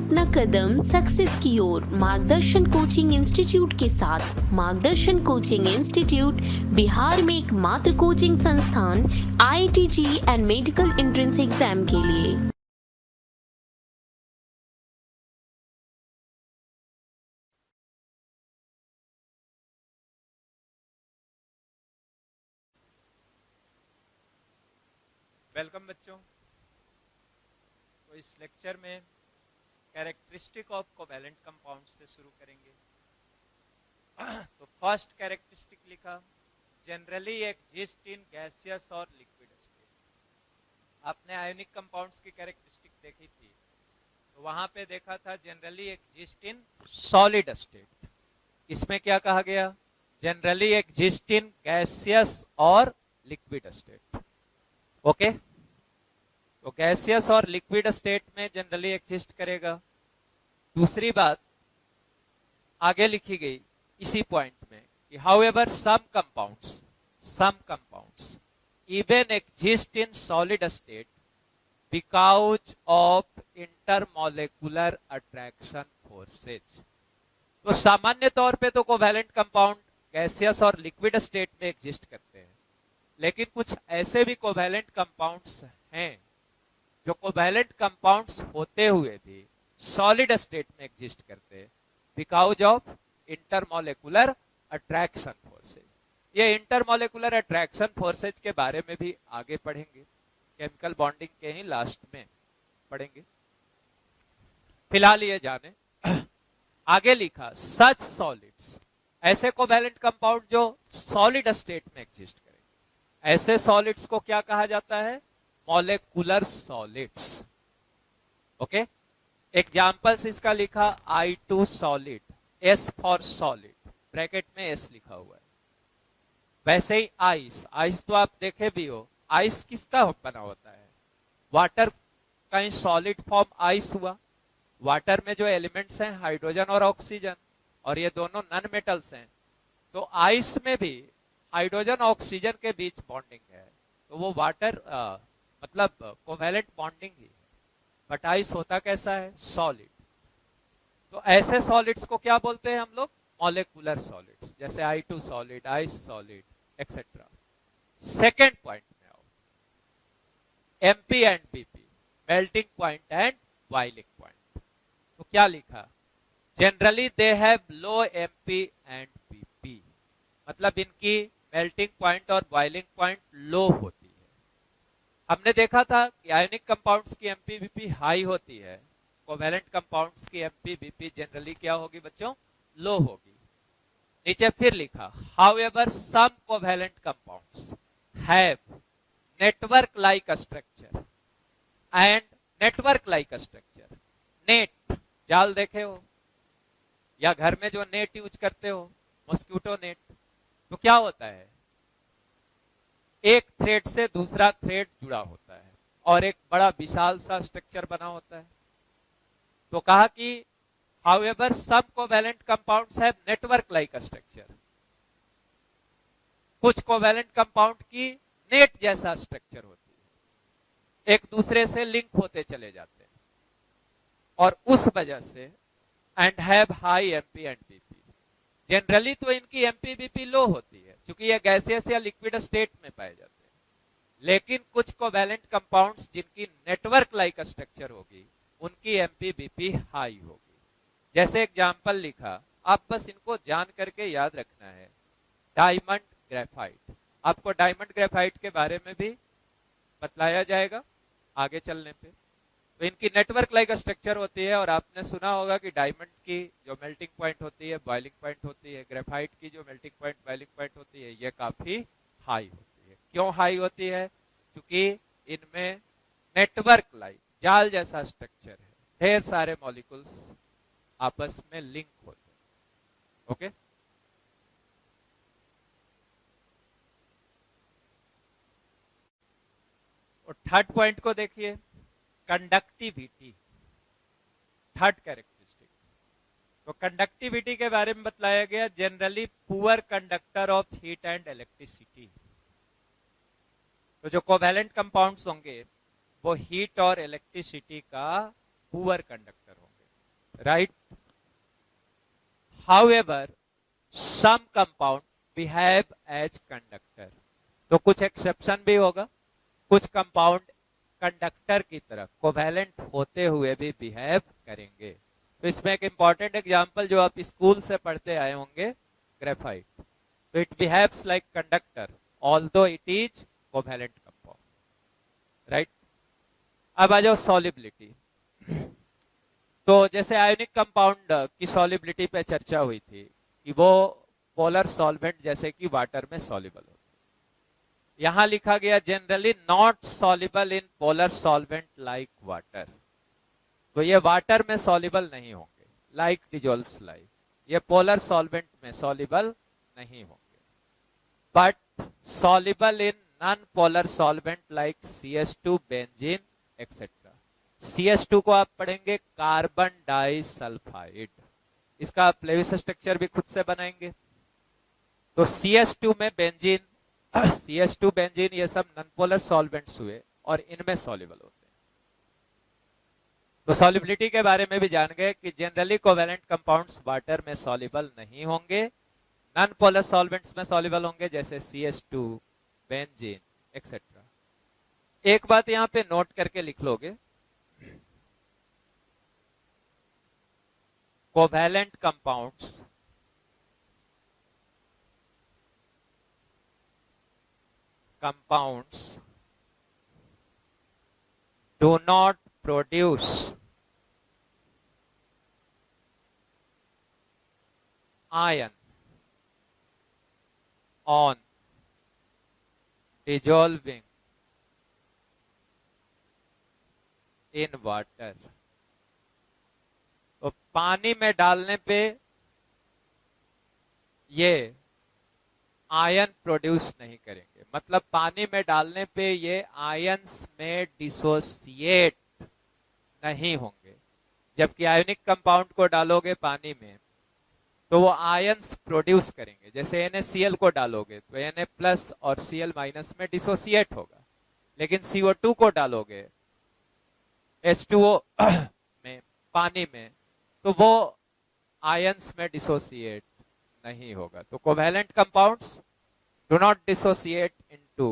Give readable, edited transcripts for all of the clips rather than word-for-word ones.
अपना कदम सक्सेस की ओर मार्गदर्शन कोचिंग इंस्टीट्यूट के साथ। मार्गदर्शन कोचिंग इंस्टीट्यूट बिहार में एकमात्र कोचिंग संस्थान IIT and medical entrance exam के लिए। वेलकम बच्चों। तो इस लेक्चर में कैरेक्टरिस्टिक ऑफ कोवैलेंट कंपाउंड से शुरू करेंगे। तो फर्स्ट कैरेक्टरिस्टिक लिखा, जनरली एग्जिस्ट इन गैसियस और लिक्विड स्टेट। आपने आयोनिक कंपाउंड्स की कैरेक्टरिस्टिक देखी थी, तो वहां पे देखा था generally exist in solid state. इसमें क्या कहा गया, जनरली एग्जिस्ट इन गैसियस और लिक्विड स्टेट। ओके, तो गैसियस और लिक्विड स्टेट में जनरली एग्जिस्ट करेगा। दूसरी बात आगे लिखी गई इसी पॉइंट में कि however some compounds even exist in solid state because of intermolecular attraction forces. तो सामान्य तौर पे तो कोवैलेंट कंपाउंड गैसियस और लिक्विड स्टेट में एग्जिस्ट करते हैं, लेकिन कुछ ऐसे भी कोवैलेंट कंपाउंड्स हैं जो कोवैलेंट कंपाउंड्स होते हुए भी सॉलिड स्टेट में एग्जिस्ट करते हैं because of intermolecular attraction forces. ये इंटरमॉलिक्यूलर अट्रैक्शन फोर्सेज के बारे में भी आगे पढ़ेंगे, केमिकल बॉन्डिंग के ही लास्ट में पढ़ेंगे। फिलहाल ये जाने आगे लिखा, सच सॉलिड्स, ऐसे कोवैलेंट कंपाउंड जो सॉलिड स्टेट में एग्जिस्ट करेंगे। ऐसे सॉलिड्स को क्या कहा जाता है, मॉलिक्यूलर सॉलिड्स। ओके, एग्जांपल्स इसका लिखा, I2 solid, S for solid, bracket में S लिखा हुआ है। वैसे ही आइस तो आप देखे भी हो, आइस किसका बना होता है, वाटर का ही सॉलिड फॉर्म आइस हुआ। वाटर में जो एलिमेंट्स हैं हाइड्रोजन और ऑक्सीजन, और ये दोनों नॉन मेटल्स हैं, तो आइस में भी हाइड्रोजन ऑक्सीजन के बीच बॉन्डिंग है, तो वो वाटर मतलब कोवैलेंट बॉन्डिंग ही है। बट आइस होता कैसा है, सॉलिड। तो ऐसे सॉलिड्स को क्या बोलते हैं हम लोग, मॉलिक्यूलर सॉलिड्स, जैसे I2 solid, ice solid etcetera. Second point में आओ, MP and BP, melting point and boiling point. तो क्या लिखा, generally they have low MP and BP, मतलब इनकी मेल्टिंग पॉइंट और बॉइलिंग पॉइंट लो होती है। हमने देखा था कि आयोनिक कंपाउंड्स की MP-BP हाई होती है, कोवैलेंट कंपाउंड्स की MP-BP जनरली क्या होगी बच्चों, लो होगी। नीचे फिर लिखा, however some covalent compounds have network like structure and network like structure. Net, जाल देखे हो, या घर में जो नेट यूज करते हो, मॉस्किटो नेट, तो क्या होता है, एक थ्रेड से दूसरा थ्रेड जुड़ा होता है और एक बड़ा विशाल सा स्ट्रक्चर बना होता है। तो कहा कि however some covalent compounds have network like structure, कुछ कोवैलेंट कंपाउंड की नेट जैसा स्ट्रक्चर होती है, एक दूसरे से लिंक होते चले जाते हैं, और उस वजह से and have high MP and BP। Generally तो इनकी MP-BP लो होती है, क्योंकि ये गैसियस या लिक्विड स्टेट में पाए जाते हैं, लेकिन कुछ कोवैलेंट कंपाउंड्स जिनकी नेटवर्क लाइक स्ट्रक्चर होगी, उनकी MP-BP हाई होगी। जैसे एग्जांपल लिखा, आप बस इनको जान करके याद रखना है, डायमंड ग्रेफाइट। आपको डायमंड ग्रेफाइट के बारे में भी बतलाया जाएगा आगे चलने पे। तो इनकी नेटवर्क लाइक स्ट्रक्चर होती है, और आपने सुना होगा कि डायमंड की जो मेल्टिंग पॉइंट होती है, बॉइलिंग पॉइंट होती है, ग्रेफाइट की जो मेल्टिंग पॉइंट, बॉइलिंग पॉइंट होती है, ये काफी हाई होती है। क्यों हाई होती है, क्योंकि इनमें नेटवर्क लाइक, जाल जैसा स्ट्रक्चर है, ढेर सारे मॉलिक्यूल्स आपस में लिंक होते हैं। ओके, और थर्ड पॉइंट को देखिए, कंडक्टिविटी, थर्ड कैरेक्टरिस्टिक। तो कंडक्टिविटी के बारे में बतलाया गया, generally poor conductor of heat and electricity. तो जो कोवैलेंट कंपाउंड्स होंगे वो हीट और इलेक्ट्रिसिटी का पुअर कंडक्टर होंगे। right? However, some compound behave as conductor. तो कुछ एक्सेप्शन भी होगा, कुछ कंपाउंड कंडक्टर की तरह कोवैलेंट होते हुए भी बिहेव करेंगे। तो इसमें एक इंपॉर्टेंट एग्जांपल जो आप स्कूल से पढ़ते आए होंगे, ग्रेफाइट। तो it behaves like conductor although it is covalent compound, right? अब आ जाओ सॉलिबिलिटी। तो जैसे आयोनिक कंपाउंड की सॉलिबिलिटी पे चर्चा हुई थी कि वो पोलर सॉल्वेंट जैसे कि वाटर में सॉल्युबल होते हैं। यहां लिखा गया generally not soluble in polar solvent like water. तो ये वाटर में सॉल्युबल नहीं होंगे, लाइक डिजोल्व्स लाइक, ये पोलर सॉल्वेंट में सॉल्युबल नहीं होंगे, but soluble in non polar solvent like CH2, benzene etcetera. CH2 को आप पढ़ेंगे कार्बन डाइसल्फाइड, इसका आप लेविस स्ट्रक्चर भी खुद से बनाएंगे। तो CH2 में बेंजीन, CH2 बेंजीन ये सब नॉनपोलर सॉल्वेंट्स हुए और इनमें सॉल्युबल होते हैं। तो सॉल्युबिलिटी के बारे में भी जान गए कि जनरली कोवैलेंट कंपाउंड्स वाटर में सॉल्युबल नहीं होंगे, नॉनपोलर सॉल्वेंट्स में सॉल्युबल होंगे जैसे CH2, बेंजीन एक्सेट्रा। एक बात यहां पे नोट करके लिख लोगे, covalent compounds do not produce ion on dissolving in water। तो पानी में डालने पे ये आयन प्रोड्यूस नहीं करेंगे, मतलब पानी में डालने पे ये आयंस में डिसोसिएट नहीं होंगे। जबकि आयोनिक कंपाउंड को डालोगे पानी में तो वो आयंस प्रोड्यूस करेंगे। जैसे NaCl को डालोगे तो Na प्लस और Cl माइनस में डिसोसिएट होगा, लेकिन CO2 को डालोगे H2O में, पानी में, तो वो आयंस में डिसोसिएट नहीं होगा। तो covalent compounds do not dissociate into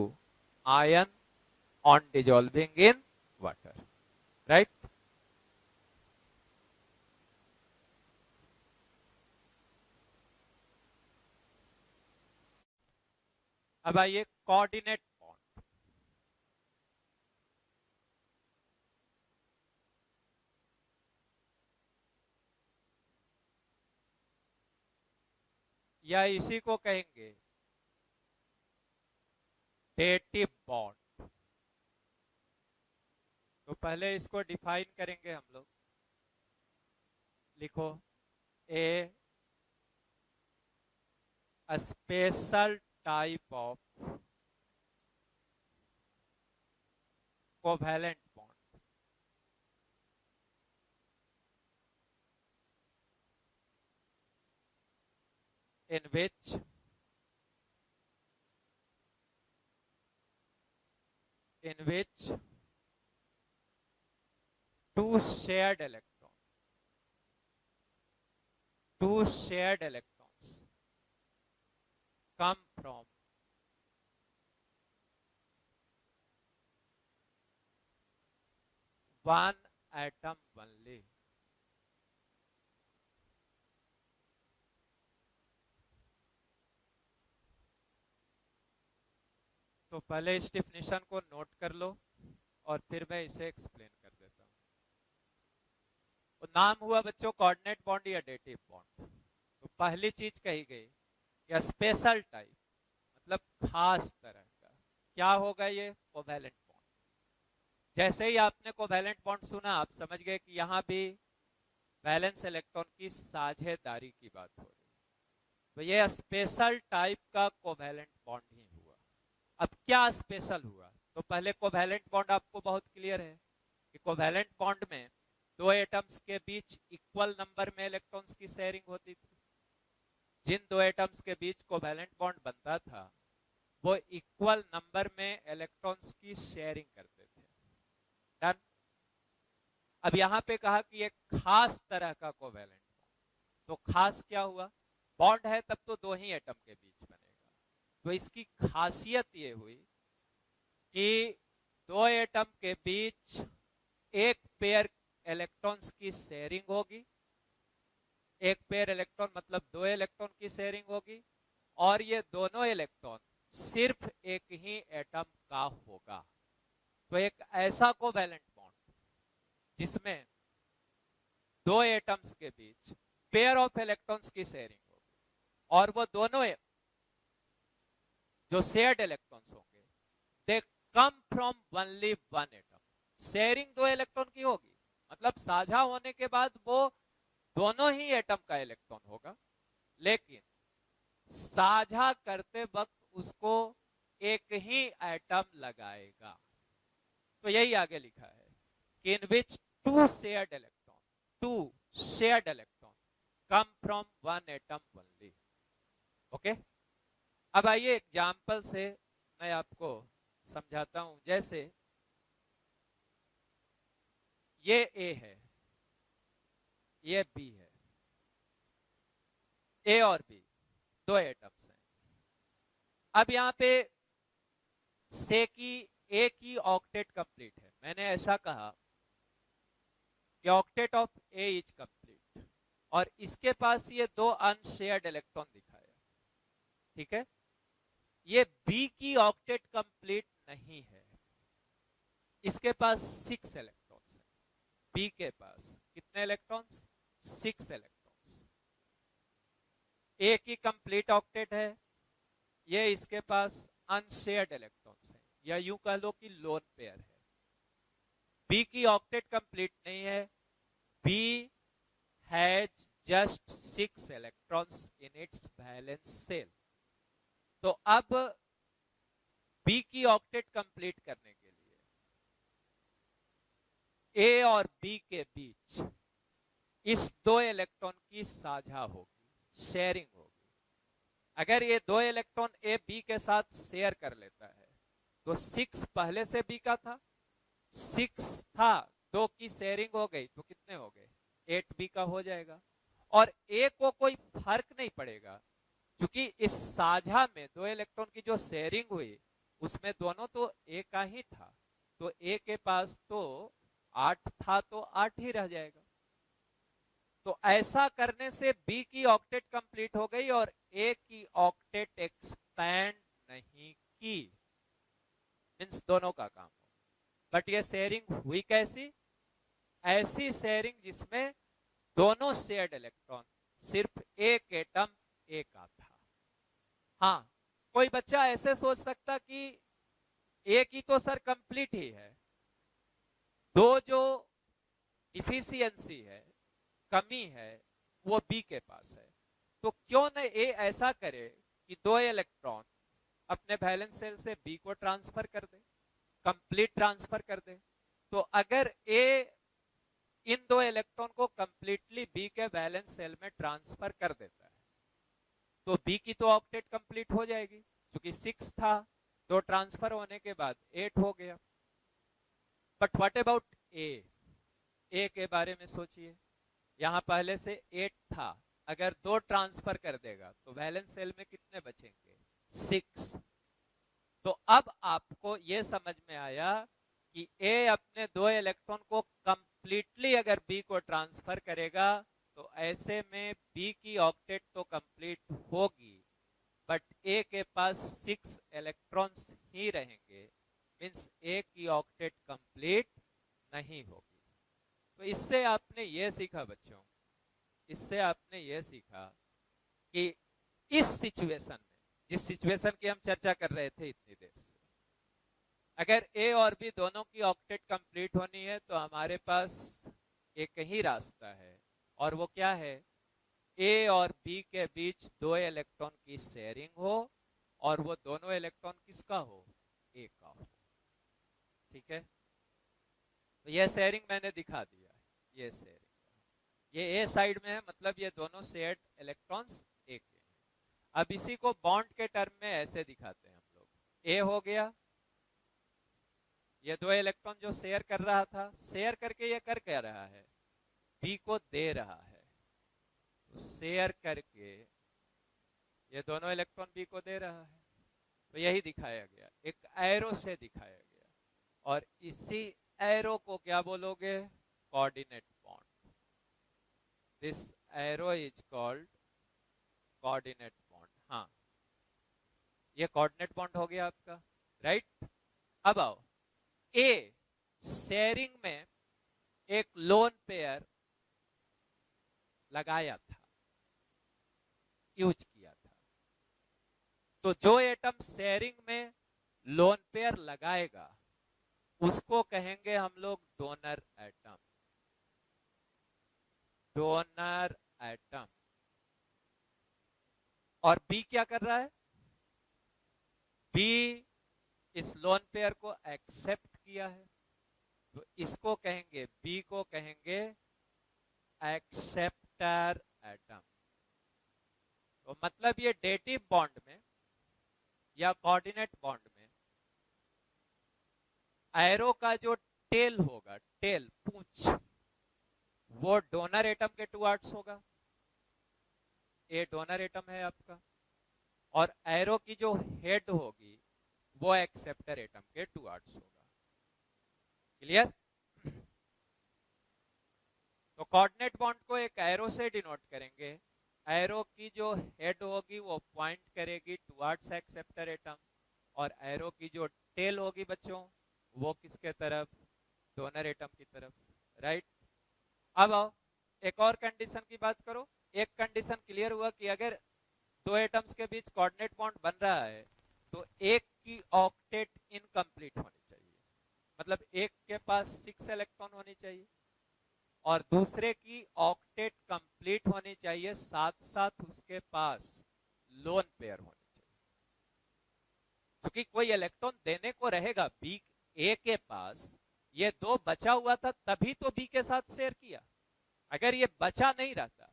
ion on dissolving in water, right? अब आइए कोऑर्डिनेट बॉन्ड। या इसी को कहेंगे डेटिव बॉन्ड। तो पहले इसको डिफाइन करेंगे हम लोग। लिखो, a special type of covalent bond in which two shared electrons come from one atom only। तो पहले इस डेफिनेशन को नोट कर लो और फिर मैं इसे एक्सप्लेन कर देता हूं। तो नाम हुआ बच्चों कोऑर्डिनेट बॉन्ड या डेटिव बॉन्ड। तो पहली चीज कही गई कि स्पेशल टाइप, मतलब खास तरह का। क्या होगा ये? Covalent bond. जैसे ही आपने कोवैलेंट बॉन्ड सुना, आप समझ गए कि यहां भी वैलेंस इलेक्ट्रॉन की साझेदारी की बात हो रही है। तो ये स्पेशल टाइप का कोवैलेंट बॉन्ड ही हुआ। अब क्या स्पेशल हुआ? तो पहले कोवैलेंट बॉन्ड आपको बहुत क्लियर है कि कोवैलेंट बॉन्ड में दो एटम्स के बीच इक्वल नंबर में इलेक्ट्रॉन्स की शेयरिंग होती थी। जिन दो एटम्स के बीच कोवैलेंट बॉन्ड बनता था वो इक्वल नंबर में इलेक्ट्रॉन्स की शेयरिंग करते थे। डन? अब यहां पे कहा कि एक खास तरह का कोवेलेंट बॉन्ड, तो खास क्या हुआ, बॉन्ड है तब तो दो ही एटम के बीच बनेगा, तो इसकी खासियत ये हुई कि दो एटम के बीच एक पेयर इलेक्ट्रॉन्स की शेयरिंग होगी, एक पेयर इलेक्ट्रॉन मतलब दो इलेक्ट्रॉन की शेयरिंग होगी, और ये दोनों इलेक्ट्रॉन सिर्फ एक ही एटम का होगा। तो एक ऐसा कोवैलेंट बॉन्ड जिसमें दो एटम्स के बीच पेयर ऑफ इलेक्ट्रॉन्स की शेयरिंग होगी, और वो दोनों जो शेयर्ड इलेक्ट्रॉन्स होंगे they come from only one atom. Sharing दो इलेक्ट्रॉन की होगी, मतलब साझा होने के बाद वो दोनों ही एटम का इलेक्ट्रॉन होगा, लेकिन साझा करते वक्त उसको एक ही एटम लगाएगा। तो यही आगे लिखा है कि in which two shared electron come from one atom only. Okay, अब आइए एग्जाम्पल से मैं आपको समझाता हूं। जैसे ये ए है, ये बी है, ए और बी दो एटम्स हैं। अब यहां पे से की ए की ऑक्टेट कंप्लीट है, मैंने ऐसा कहा कि octet of A is complete, और इसके पास ये दो अनशेयर्ड इलेक्ट्रॉन दिखाया, ठीक है। ये बी की ऑक्टेट कंप्लीट नहीं है, इसके पास 6 इलेक्ट्रॉन्स हैं। बी के पास कितने इलेक्ट्रॉन्स? 6 इलेक्ट्रॉन्स। ए की कंप्लीट ऑक्टेट है, ये इसके पास अनशेयर्ड इलेक्ट्रॉन्स हैं, या यूं कह लो कि लोन पेयर है। बी की ऑक्टेट कंप्लीट नहीं है, B has just 6 electrons in its valence shell. तो अब बी की ऑक्टेट कंप्लीट करने के लिए ए और बी के बीच इस दो इलेक्ट्रॉन की साझा होगी, शेयरिंग होगी। अगर ये दो इलेक्ट्रॉन ए बी के साथ शेयर कर लेता है तो 6 पहले से बी का था, 6 था, दो की शेयरिंग हो गई तो कितने हो गए? 8 बी का हो जाएगा। और ए को कोई फर्क नहीं पड़ेगा, क्योंकि इस साझा में दो इलेक्ट्रॉन की जो शेयरिंग हुई उसमें दोनों तो ए का ही था, तो ए के पास तो 8 था तो 8 ही रह जाएगा। तो ऐसा करने से बी की ऑक्टेट कंप्लीट हो गई और ए की ऑक्टेट एक्सपैंड नहीं की, मींस दोनों का काम हो। बट ये शेयरिंग हुई कैसी? ऐसी शेयरिंग जिसमें दोनों शेयर्ड इलेक्ट्रॉन सिर्फ एक एटम ए का था। हाँ, कोई बच्चा ऐसे सोच सकता कि ए की तो सर कंप्लीट ही है, दो जो डिफिशियंसी है, कमी है, वो बी के पास है, तो क्यों न ए ऐसा करे कि दो इलेक्ट्रॉन अपने वैलेंस शेल से बी को ट्रांसफर कर दे, कंप्लीट ट्रांसफर कर दे। तो अगर ए इन दो इलेक्ट्रॉन को कंप्लीटली बी के वैलेंस शेल में ट्रांसफर कर देता है तो बी की तो ऑक्टेट कंप्लीट हो जाएगी, क्योंकि 6 था, दो ट्रांसफर होने के बाद 8 हो गया। बट व्हाट अबाउट ए? ए के बारे में सोचिए, यहां पहले से 8 था, अगर दो ट्रांसफर कर देगा तो वैलेंस शेल में कितने बचेंगे? 6। तो अब आपको यह समझ में आया कि ए अपने दो इलेक्ट्रॉन को कंप्लीटली अगर बी को ट्रांसफर करेगा तो ऐसे में बी की ऑक्टेट तो कंप्लीट होगी, बट ए के पास 6 इलेक्ट्रॉन्स ही रहेंगे, मींस ए की ऑक्टेट कंप्लीट नहीं होगी। तो इससे आपने यह सीखा बच्चों, इससे आपने यह सीखा कि इस सिचुएशन में, जिस सिचुएशन की हम चर्चा कर रहे थे इतनी देर से, अगर ए और बी दोनों की ऑक्टेट कंप्लीट होनी है तो हमारे पास एक ही रास्ता है, और वो क्या है? ए और बी के बीच दो इलेक्ट्रॉन की शेयरिंग हो और वो दोनों इलेक्ट्रॉन किसका हो? ए का हो। ठीक है, तो यह शेयरिंग मैंने दिखा दिया है, ये शेयरिंग, ये ए साइड में है, मतलब ये दोनों शेयर्ड इलेक्ट्रॉन्स ए के हैं। अब इसी को बॉन्ड के टर्म में ऐसे दिखाते हैं हम लोग, ए हो गया, ये दो इलेक्ट्रॉन जो शेयर कर रहा था, शेयर करके ये कर क्या रहा है, बी को दे रहा है। तो शेयर करके ये दोनों इलेक्ट्रॉन बी को दे रहा है। तो यही दिखाया गया, एक एरो से दिखाया गया। और इसी एरो को क्या बोलोगे, coordinate bond. This arrow is called coordinate bond. हाँ, ये कोऑर्डिनेट बॉन्ड हो गया आपका, राइट। अब आओ, ए शेयरिंग में एक लोन पेयर लगाया था, यूज किया था। तो जो एटम शेयरिंग में लोन पेयर लगाएगा उसको कहेंगे हम लोग डोनर एटम। Donor atom. और बी क्या कर रहा है, बी इस लोन पेयर को एक्सेप्ट किया है, तो इसको कहेंगे, बी को कहेंगे एक्सेप्टर एटम। तो मतलब ये डेटिव बॉन्ड में या कोऑर्डिनेट बॉन्ड में एरो का जो टेल होगा, टेल पूंछ, वो डोनर एटम के टुवर्ड्स होगा। ये डोनर एटम है आपका। और एरो की जो हेड होगी वो एक्सेप्टर एटम के टुवर्ड्स होगा। क्लियर। तो कोऑर्डिनेट बॉन्ड को एक एरो से डिनोट करेंगे। एरो की जो हेड होगी वो पॉइंट करेगी टुवर्ड्स एक्सेप्टर एटम, और एरो की जो टेल होगी बच्चों वो किसके तरफ, डोनर एटम की तरफ, राइट। अब आओ एक और कंडीशन की बात करो। एक कंडीशन क्लियर हुआ कि अगर दो एटम्स के बीच कोऑर्डिनेट बॉन्ड बन रहा है तो एक की ऑक्टेट इनकम्प्लीट होनी चाहिए, मतलब एक के पास 6 इलेक्ट्रॉन होनी चाहिए और दूसरे की ऑक्टेट कंप्लीट होनी चाहिए, साथ साथ उसके पास लोन पेयर होनी चाहिए। क्योंकि कोई इलेक्ट्रॉन देने को रहेगा बी ए के पास, ये दो बचा हुआ था तभी तो बी के साथ शेयर किया। अगर ये बचा नहीं रहता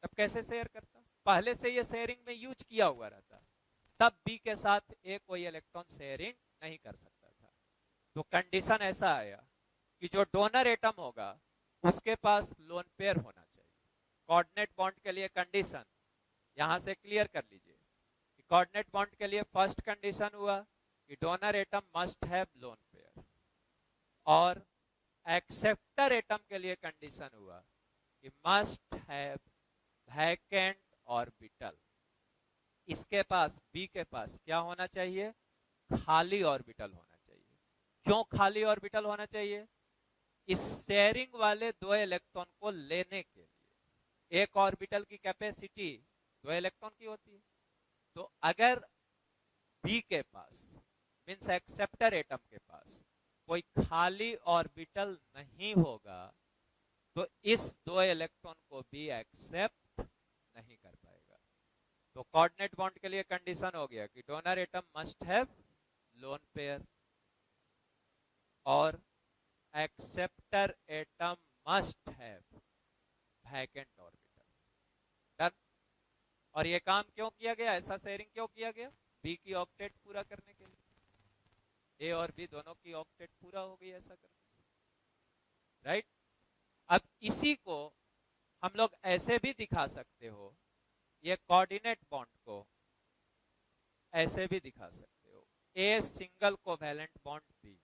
तब कैसे शेयर करता, पहले से ये शेयरिंग में यूज किया हुआ रहता, तब बी के साथ ए कोई इलेक्ट्रॉन शेयरिंग नहीं कर सकता था। तो कंडीशन ऐसा आया कि जो डोनर एटम होगा उसके पास लोन पेयर होना चाहिए। कोऑर्डिनेट बॉन्ड के लिए कंडीशन यहां से क्लियर कर लीजिए कि कोऑर्डिनेट बॉन्ड के लिए फर्स्ट कंडीशन हुआ कि donor atom must have lone pair, और एक्सेप्टर एटम के लिए कंडीशन हुआ कि मस्ट हैव वैकेंट ऑर्बिटल। इसके पास, बी के पास क्या होना चाहिए, खाली ऑर्बिटल होना चाहिए। क्यों खाली ऑर्बिटल होना चाहिए, इस शेयरिंग वाले दो इलेक्ट्रॉन को लेने के लिए। एक ऑर्बिटल की कैपेसिटी 2 इलेक्ट्रॉन की होती है। तो अगर बी के पास मींस एक्सेप्टर एटम के पास कोई खाली ऑर्बिटल नहीं होगा तो इस दो इलेक्ट्रॉन को भी एक्सेप्ट नहीं कर पाएगा। तो कोऑर्डिनेट बॉन्ड के लिए कंडीशन हो गया कि donor atom must have lone pair और acceptor atom must have vacant orbital. Done. और ये काम क्यों किया गया, ऐसा शेयरिंग क्यों किया गया, बी की ऑक्टेट पूरा करने के लिए। ए और बी दोनों की ऑक्टेट पूरा हो गई ऐसा करने से, राइट। अब इसी को हम लोग ऐसे भी दिखा सकते हो, ये कोऑर्डिनेट बॉन्ड को ऐसे भी दिखा सकते हो, a single covalent bond B,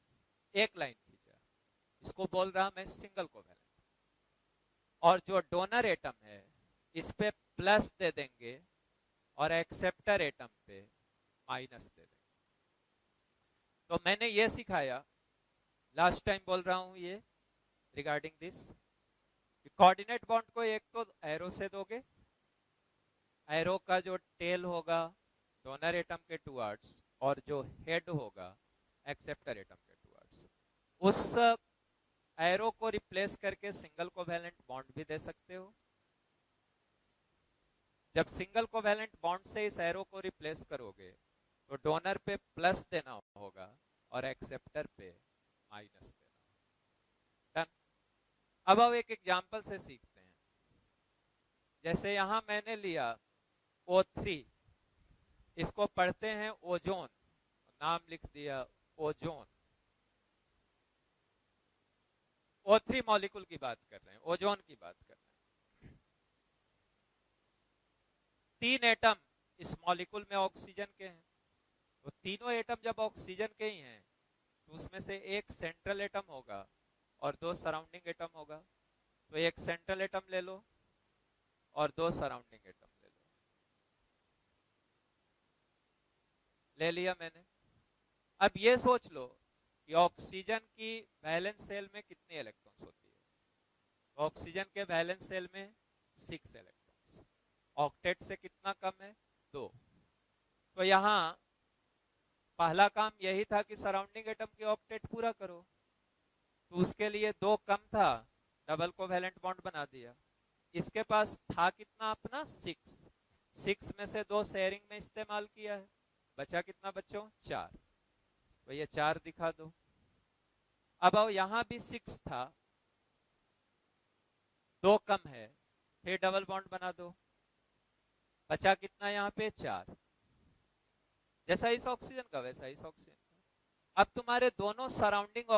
एक लाइन खींचा, इसको बोल रहा मैं सिंगल कोवैलेंट। और जो डोनर एटम है इस पे प्लस दे देंगे और एक्सेप्टर एटम पे माइनस दे देंगे। तो मैंने ये सिखाया, लास्ट टाइम बोल रहा हूं ये रिगार्डिंग दिस, कोऑर्डिनेट बॉन्ड को एक तो एरो से दोगे, एरो का जो टेल होगा डोनर एटम के टुवर्ड्स और जो हेड होगा एक्सेप्टर एटम के टुवर्ड्स, उस एरो को रिप्लेस करके सिंगल कोवैलेंट बॉन्ड भी दे सकते हो। जब सिंगल कोवैलेंट बॉन्ड से इस एरो को रिप्लेस करोगे तो डोनर पे प्लस देना होगा और एक्सेप्टर पे माइनस देना होगा। डन। अब हम एक एग्जांपल से सीखते हैं। जैसे यहां मैंने लिया O3, इसको पढ़ते हैं ओजोन, नाम लिख दिया ओजोन। O3 मॉलिक्यूल की बात कर रहे हैं, ओजोन की बात कर रहे हैं। 3 एटम इस मॉलिक्यूल में ऑक्सीजन के हैं, तो तीनों एटम जब ऑक्सीजन के ही हैं तो उसमें से एक सेंट्रल एटम होगा और 2 सराउंडिंग एटम होगा। तो एक सेंट्रल एटम ले लो और 2 सराउंडिंग एटम ले लो। ले लिया मैंने। अब ये सोच लो कि ऑक्सीजन की वैलेंस शेल में कितनी इलेक्ट्रॉन्स होती है। तो ऑक्सीजन के वैलेंस शेल में 6 इलेक्ट्रॉन्स। ऑक्टेट से कितना कम है? 2। तो यहां पहला काम यही था कि सराउंडिंग एटम के ऑक्टेट पूरा करो, तो उसके लिए 2 कम था, डबल कोवैलेंट बॉन्ड बना दिया। इसके पास था कितना अपना? 6। 6 में से 2 शेयरिंग में इस्तेमाल किया है, बचा कितना बच्चों? 4। तो ये 4 दिखा दो। अब आओ, यहां भी 6 था, 2 कम है, फिर डबल बॉन्ड बना दो, बचा कितना यहाँ पे? 4। जैसा इस ऑक्सीजन का वैसा इस ऑक्सीजन का। अब तुम्हारे दोनों सराउंडिंग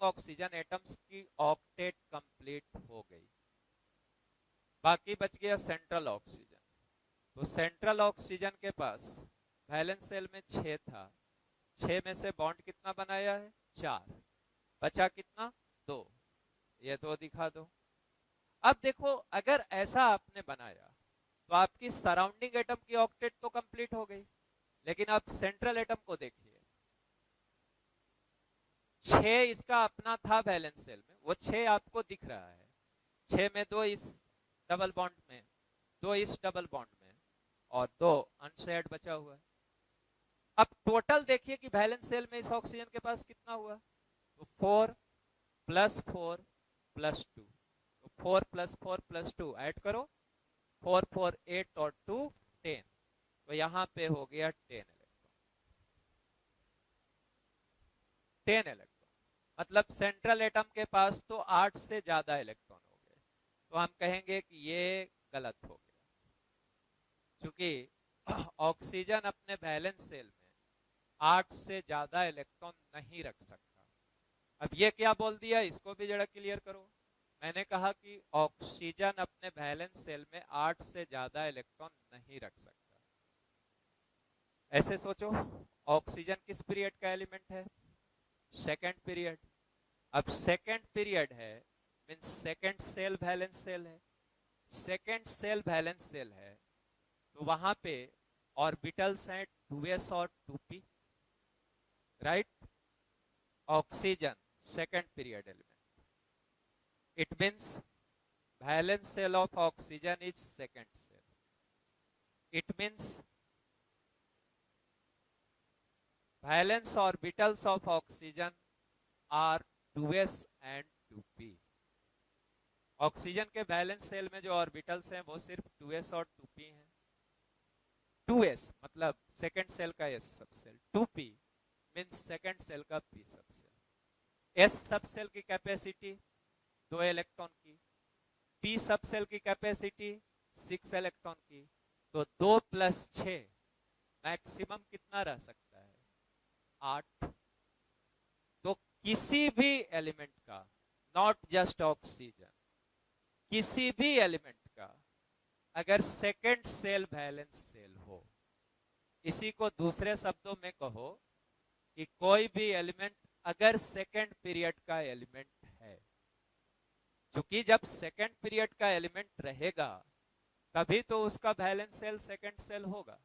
ऑक्सीजन एटम्स की ऑक्टेट कंप्लीट हो गई। बाकी बच गया सेंट्रल ऑक्सीजन। तो सेंट्रल ऑक्सीजन के पास वैलेंस शेल में 6 था, 6 में से बॉन्ड कितना बनाया है? 4। बचा कितना? 2। ये 2 दिखा दो। अब देखो, अगर ऐसा आपने बनाया तो आपकी सराउंडिंग एटम की ऑक्टेट तो कंप्लीट हो गई, लेकिन आप सेंट्रल एटम को देखिए, 6 इसका अपना था वैलेंस शेल में, वो 6 आपको दिख रहा है। 6 में 2 इस डबल बॉन्ड में, 2 इस डबल बॉन्ड में और 2 अनशेयर्ड बचा हुआ है। अब टोटल देखिए कि वैलेंस शेल में इस ऑक्सीजन के पास कितना हुआ। तो 4 + 4 + 2, तो 4 + 4 + 2 ऐड करो, 4 4 8 और 2 10। तो यहां पे हो गया 10 इलेक्ट्रॉन। 10 इलेक्ट्रॉन मतलब सेंट्रल एटम के पास तो 8 से ज्यादा इलेक्ट्रॉन हो गए। तो हम कहेंगे कि ये गलत हो गया, क्योंकि ऑक्सीजन अपने वैलेंस शेल में 8 से ज्यादा इलेक्ट्रॉन नहीं रख सकता। अब ये क्या बोल दिया, इसको भी जरा क्लियर करो। मैंने कहा कि ऑक्सीजन अपने वैलेंस शेल में 8 से ज्यादा इलेक्ट्रॉन नहीं रख सकता। ऐसे सोचो, ऑक्सीजन किस पीरियड का एलिमेंट है? Second period. अब सेकेंड पीरियड है means second shell valence shell है। सेकेंड सेल वैलेंस शेल है तो वहां पे ऑर्बिटल्स हैं 2s और 2p, right? Oxygen second period element, it means valence shell of oxygen is second cell. It means valence orbitals of oxygen are 2s and 2p. Oxygen के valence shell में जो orbitals हैं वो सिर्फ 2s और 2p हैं। 2s मतलब second shell का s subshell, 2p means second shell का p सबसेल। s सबसेल की कैपेसिटी 2 इलेक्ट्रॉन की, p सबसेल की कैपेसिटी 6 इलेक्ट्रॉन की, तो 2 + 6 मैक्सिमम कितना रह सकता है? 8। तो किसी भी एलिमेंट का, नॉट जस्ट ऑक्सीजन, किसी भी एलिमेंट का अगर सेकेंड सेल वैलेंस शेल हो, इसी को दूसरे शब्दों में कहो कि कोई भी एलिमेंट अगर सेकेंड पीरियड का एलिमेंट है, क्योंकि जब सेकेंड पीरियड का एलिमेंट रहेगा तभी तो उसका वैलेंस शेल सेकेंड सेल होगा।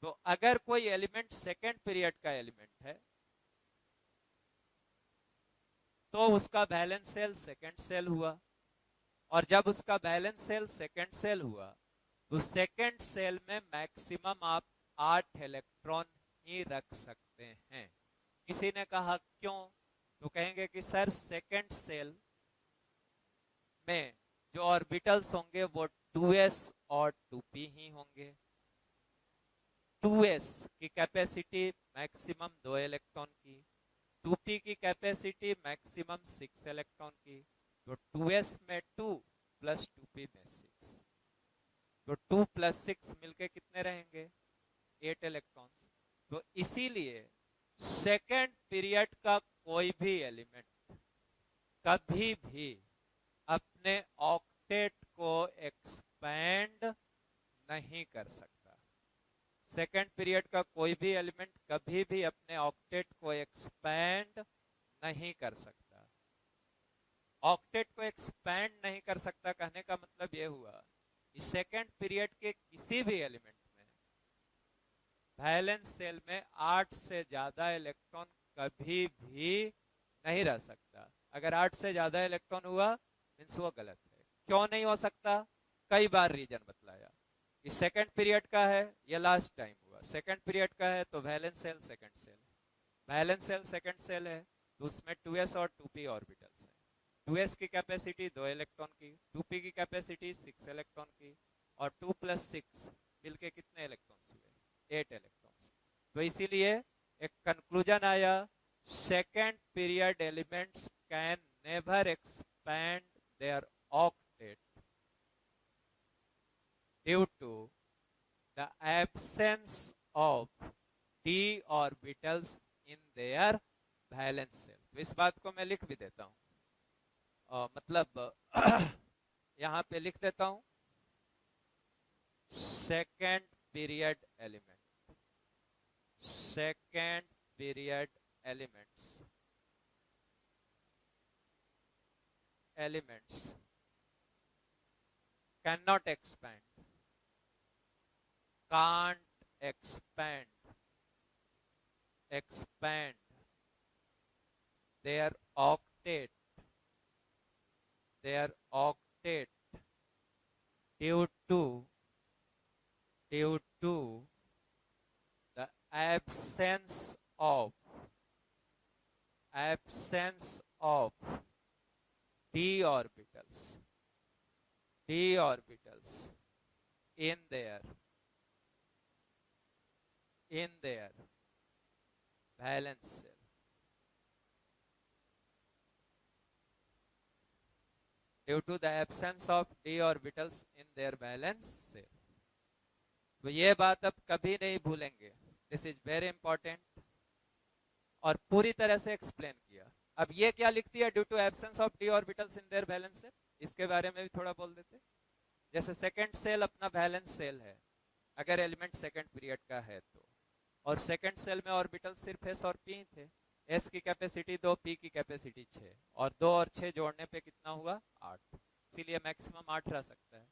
तो अगर कोई एलिमेंट सेकेंड पीरियड का एलिमेंट है तो उसका वैलेंस शेल सेकेंड सेल हुआ, और जब उसका वैलेंस शेल सेकेंड सेल हुआ तो सेकेंड सेल में मैक्सिमम आप 8 इलेक्ट्रॉन ही रख सकते हैं। किसी ने कहा क्यों? तो कहेंगे कि सर सेकेंड सेल में जो ऑर्बिटल्स होंगे वो 2s और 2p ही होंगे। 2s की कैपेसिटी मैक्सिमम 2 इलेक्ट्रॉन की, 2p की कैपेसिटी मैक्सिमम 6 इलेक्ट्रॉन की, तो 2s में 2 + 2p में 6, तो 2 + 6 मिलके कितने रहेंगे? 8 इलेक्ट्रॉन्स। तो इसीलिए सेकेंड पीरियड का कोई भी एलिमेंट कभी भी अपने ऑक्टेट को एक्सपैंड नहीं कर सकता। सेकेंड पीरियड का कोई भी एलिमेंट कभी भी अपने ऑक्टेट को एक्सपैंड नहीं कर सकता। ऑक्टेट को एक्सपैंड नहीं कर सकता कहने का मतलब यह हुआ कि सेकेंड पीरियड के किसी भी एलिमेंट में वैलेंस सेल में 8 से ज्यादा इलेक्ट्रॉन कभी भी नहीं रह सकता। अगर 8 से ज्यादा इलेक्ट्रॉन हुआ मीन्स वो गलत है। क्यों नहीं हो सकता? कई बार रीजन बतलाया कि सेकेंड पीरियड का है, ये लास्ट टाइम हुआ। सेकेंड पीरियड का है तो वैलेंस सेल सेकेंड सेल है, वैलेंस सेल सेकेंड सेल है तो उसमें 2s और 2p ऑर्बिटल्स हैं। 2s की कैपेसिटी 2 इलेक्ट्रॉन की, 2p की कैपेसिटी 6 इलेक्ट्रॉन की, और 2 + 6 मिलके कितने इलेक्ट्रॉन्स हुए? 8 इलेक्ट्रॉन्स। तो इसीलिए एक कंक्लूजन आया, second period elements can never expand there octet due to the absence of d orbitals in their valence shell। तो इस बात को मैं लिख भी देता हूं, मतलब यहां पे लिख देता हूं, second period element, second period elements cannot expand, can't expand their octet due to the absence of d orbitals in their valence shell। Due to the absence of d orbitals in their valence shell। तो ये बात अब कभी नहीं भूलेंगे, this is very important, और पूरी तरह से एक्सप्लेन किया। अब ये क्या लिख दिया? Due to absence of d orbitals in their valence shell, इसके बारे में भी थोड़ा बोल देते। जैसे सेकेंड सेल अपना वैलेंस सेल है, अगर एलिमेंट सेकेंड पीरियड का है तो, और सेकेंड सेल में ऑर्बिटल सिर्फ s और p थे। s की कैपेसिटी 2, p की कैपेसिटी 6, और 2 और 6 जोड़ने पे कितना हुआ? 8, इसीलिए मैक्सिमम 8 रह सकता है।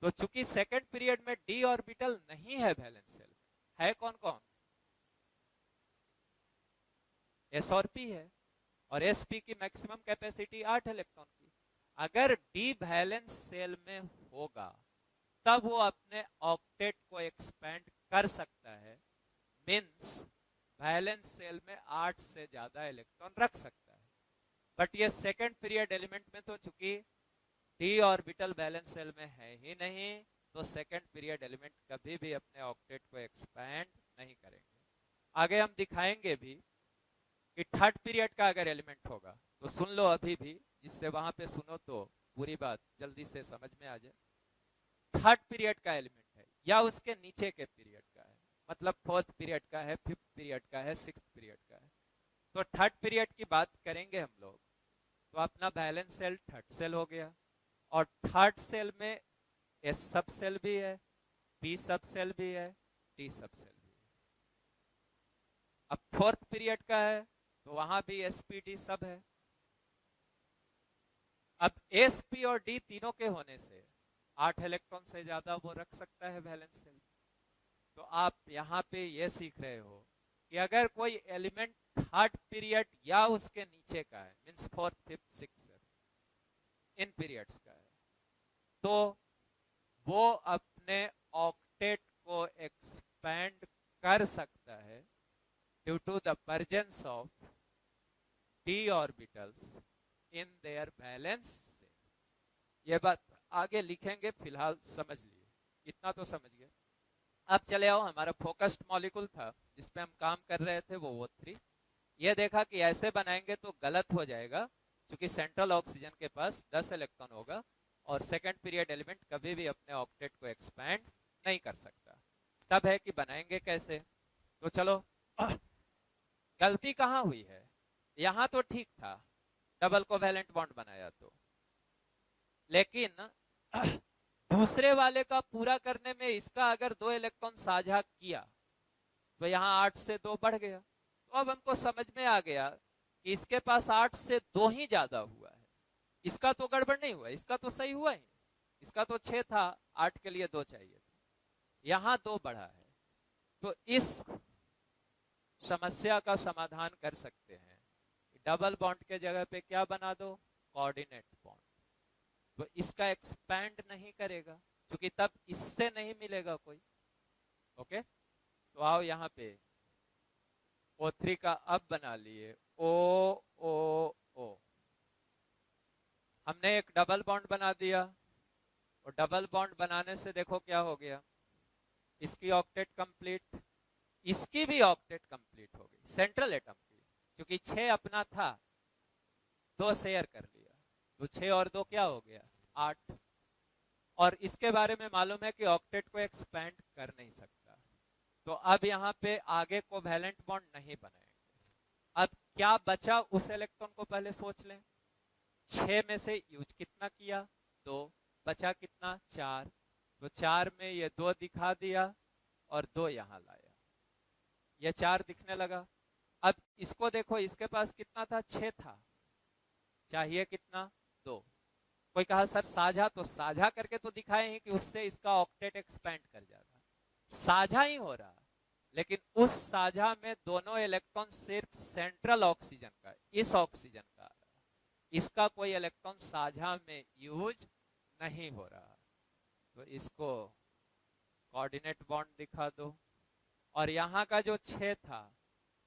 तो चूंकि सेकेंड पीरियड में d ऑर्बिटल नहीं है वैलेंस सेल, है कौन कौन? s और p है, और sp की मैक्सिमम कैपेसिटी 8 इलेक्ट्रॉन की। अगर डी वैलेंस सेल में होगा तब वो अपने ऑक्टेट को एक्सपेंड कर सकता है, मींस वैलेंस सेल में 8 से ज्यादा इलेक्ट्रॉन रख सकता है। बट ये सेकेंड पीरियड एलिमेंट में तो चूंकि डी ऑर्बिटल वैलेंस सेल में है ही नहीं, तो सेकेंड पीरियड एलिमेंट कभी भी अपने ऑक्टेट को एक्सपैंड नहीं करेंगे। आगे हम दिखाएंगे भी कि थर्ड पीरियड का अगर एलिमेंट होगा तो सुन लो अभी भी, जिससे वहां पे सुनो तो पूरी बात जल्दी से समझ में आ जाए। थर्ड पीरियड का एलिमेंट है या उसके नीचे के पीरियड का है, मतलब फोर्थ पीरियड का है, फिफ्थ पीरियड का है, सिक्स्थ पीरियड का है, तो थर्ड पीरियड की बात करेंगे हम लोग। तो अपना वैलेंस सेल थर्ड सेल हो गया, और थर्ड सेल में एस सब सेल भी है, पी सब सेल भी है, टी सब सेल भी है। अब फोर्थ पीरियड का है तो वहां भी एसपीडी सब है। अब एस पी और डी तीनों के होने से 8 इलेक्ट्रॉन से ज्यादा वो रख सकता है वैलेंस सेल। तो आप यहाँ पे ये सीख रहे हो कि अगर कोई एलिमेंट थर्ड पीरियड या उसके नीचे का है, मींस फोर्थ, फिफ्थ, सिक्स्थ, इन पीरियड्स का है, तो वो अपने ऑक्टेट को एक्सपैंड कर सकता है due to the presence of d orbitals in their valence shell. ये बात आगे लिखेंगे, फिलहाल समझ लिए, इतना तो समझ गए। अब चले आओ, हमारा फोकस्ड मॉलिक्यूल था जिस पे हम काम कर रहे थे वो O3। ये देखा कि ऐसे बनाएंगे तो गलत हो जाएगा, क्योंकि सेंट्रल ऑक्सीजन के पास 10 इलेक्ट्रॉन होगा और सेकेंड पीरियड एलिमेंट कभी भी अपने ऑक्टेट को एक्सपैंड नहीं कर सकता। तब है कि बनाएंगे कैसे, तो चलो गलती कहां हुई है? यहां तो ठीक था, डबल कोवैलेंट बॉन्ड बनाया तो, लेकिन दूसरे वाले का पूरा करने में इसका अगर 2 इलेक्ट्रॉन साझा किया तो यहाँ 8 से 2 बढ़ गया। तो अब हमको समझ में आ गया कि इसके पास 8 से 2 ही ज्यादा हुआ है, इसका तो गड़बड़ नहीं हुआ, इसका तो सही हुआ ही। इसका तो 6 था, 8 के लिए 2 चाहिए था, यहाँ 2 बढ़ा है। तो इस समस्या का समाधान कर सकते हैं, डबल बॉन्ड के जगह पे क्या बना दो, कोऑर्डिनेट बॉन्ड। तो इसका एक्सपैंड नहीं करेगा, क्योंकि तब इससे नहीं मिलेगा कोई। ओके, तो आओ यहाँ पे O3 का अब बना लिए O O O। हमने एक डबल बॉन्ड बना दिया, और डबल बॉन्ड बनाने से देखो क्या हो गया, इसकी ऑक्टेट कंप्लीट, इसकी भी ऑक्टेट कंप्लीट हो गई सेंट्रल एटम की, क्योंकि 6 अपना था, 2 शेयर कर लिया, तो 6 और 2 क्या हो गया, 8। और इसके बारे में मालूम है कि ऑक्टेट को एक्सपैंड कर नहीं सकता, तो अब यहाँ पे आगे कोवैलेंट बॉन्ड नहीं बनाएंगे। अब क्या बचा उस इलेक्ट्रॉन को पहले सोच लें। 6 में से यूज कितना किया, 2, बचा कितना, 4। तो 4 में ये 2 दिखा दिया और 2 यहां लाया, ये 4 दिखने लगा। अब इसको देखो, इसके पास कितना था, 6 था, चाहिए कितना, 2। कोई कहा सर साझा, तो साझा करके तो दिखाए हैं कि उससे इसका ऑक्टेट एक्सपैंड कर जाता, साझा ही हो रहा, लेकिन उस साझा में दोनों इलेक्ट्रॉन सिर्फ सेंट्रल ऑक्सीजन का, इस ऑक्सीजन का आ रहा, इसका कोई इलेक्ट्रॉन साझा में यूज नहीं हो रहा। तो इसको कोऑर्डिनेट बॉन्ड दिखा दो, और यहां का जो 6 था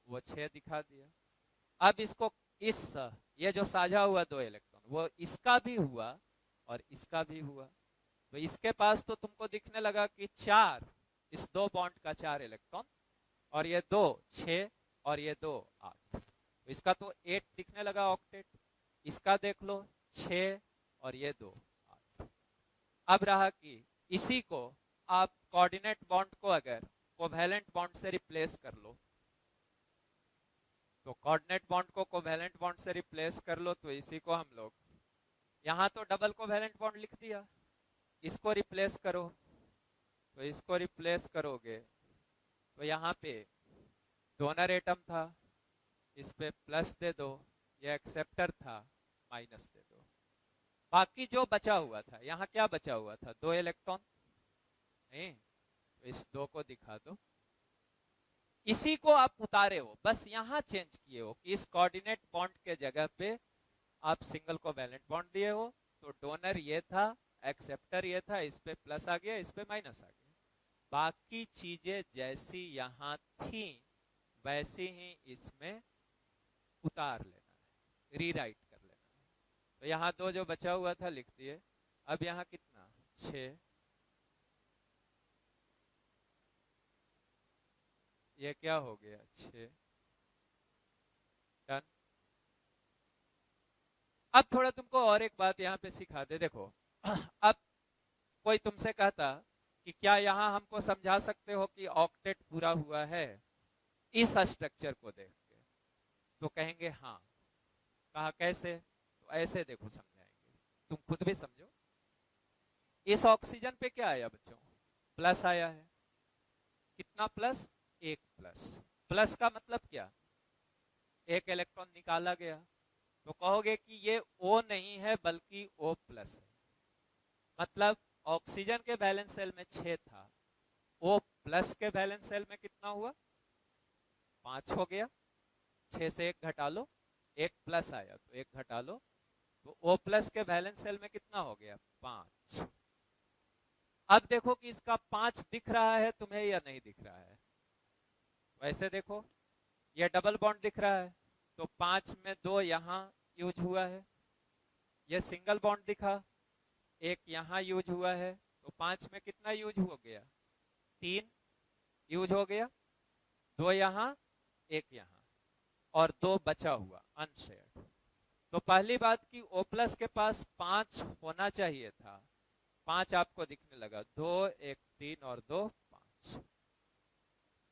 वो 6 दिखा दिया। अब इसको इस, ये जो साझा हुआ 2 इलेक्ट्रॉन, वो इसका भी हुआ और इसका भी हुआ, तो इसके पास तो तुमको दिखने लगा कि 4, इस 2 बॉन्ड का 4 इलेक्ट्रॉन, और ये 2 6 और ये 2 8, तो इसका तो 8 दिखने लगा ऑक्टेट। इसका देख लो 6 और ये 2 8। अब रहा कि इसी को आप कोऑर्डिनेट बॉन्ड को अगर कोवैलेंट बॉन्ड से रिप्लेस कर लो, तो कोऑर्डिनेट बॉन्ड को कोवैलेंट बॉन्ड से रिप्लेस कर लो, तो इसी को हम लोग यहां तो डबल कोवैलेंट बॉन्ड लिख दिया, इसको रिप्लेस करो, तो इसको रिप्लेस करोगे तो यहाँ पे डोनर एटम था, इस पे प्लस दे दो, ये एक्सेप्टर था, माइनस दे दो। बाकी जो बचा हुआ था, यहाँ क्या बचा हुआ था, 2 इलेक्ट्रॉन नहीं, तो इस 2 को दिखा दो, इसी को आप उतारे हो, बस यहां चेंज किए हो कि इस कोऑर्डिनेट बॉन्ड के जगह पे आप सिंगल कोवैलेंट बॉन्ड दिए हो, तो डोनर ये था, एक्सेप्टर ये था, इस पे प्लस आ गया, इस पे माइनस आ गया। बाकी चीजें जैसी यहां थी वैसी ही इसमें उतार लेना है, रीराइट कर लेना है। तो यहाँ 2 जो बचा हुआ था लिख दिए, अब यहाँ कितना, 6, ये क्या हो गया, 6, डन। अब थोड़ा तुमको और एक बात यहाँ पे सिखा दे, देखो अब कोई तुमसे कहता कि क्या यहाँ हमको समझा सकते हो कि ऑक्टेट पूरा हुआ है इस स्ट्रक्चर को देख के, तो कहेंगे हाँ। कहा कैसे, तो ऐसे देखो समझाएंगे, तुम खुद भी समझो। इस ऑक्सीजन पे क्या आया बच्चों, प्लस आया है, कितना प्लस, 1 प्लस। प्लस का मतलब क्या, 1 इलेक्ट्रॉन निकाला गया, तो कहोगे कि ये O नहीं है बल्कि O प्लस है, मतलब ऑक्सीजन के बैलेंस सेल में 6 था, O प्लस के बैलेंस सेल में कितना हुआ, 5 हो गया, 6 से 1 घटा लो, 1 प्लस आया तो 1 घटा लो, तो O प्लस के बैलेंस सेल में कितना हो गया, 5। अब देखो कि इसका 5 दिख रहा है तुम्हें या नहीं दिख रहा है, वैसे देखो ये डबल बॉन्ड दिख रहा है, तो 5 में 2 यहां यूज हुआ है, ये सिंगल बॉन्ड दिखा, 1 यहां यूज हुआ है, तो 5 में कितना यूज हो गया, 3 यूज हो गया, 2 यहां, 1 यहां, और 2 बचा हुआ अनशेयर्ड। तो पहली बात कि O प्लस के पास 5 होना चाहिए था, 5 आपको दिखने लगा, 2 1 3 और 2 5।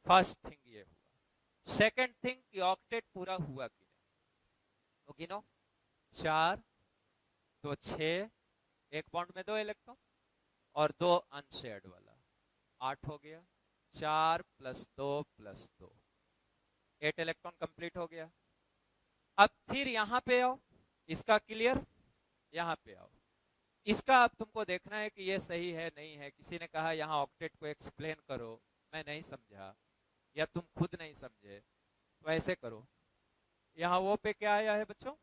फर्स्ट थिंग ये हुआ। सेकेंड थिंग कि ऑक्टेट पूरा हुआ कि नहीं, तो गिनो 4 2 6, एक बॉन्ड में 2 इलेक्ट्रॉन और 2 अनशेयर्ड वाला, 8 हो गया। 4 + 2 + 2, 8 इलेक्ट्रॉन कंप्लीट हो गया। अब फिर यहां पे आओ, इसका क्लियर, यहां पे आओ, इसका अब तुमको देखना है कि ये सही है नहीं है। किसी ने कहा यहाँ ऑक्टेट को एक्सप्लेन करो, मैं नहीं समझा या तुम खुद नहीं समझे, तो ऐसे करो। यहाँ वो पे क्या आया है बच्चों,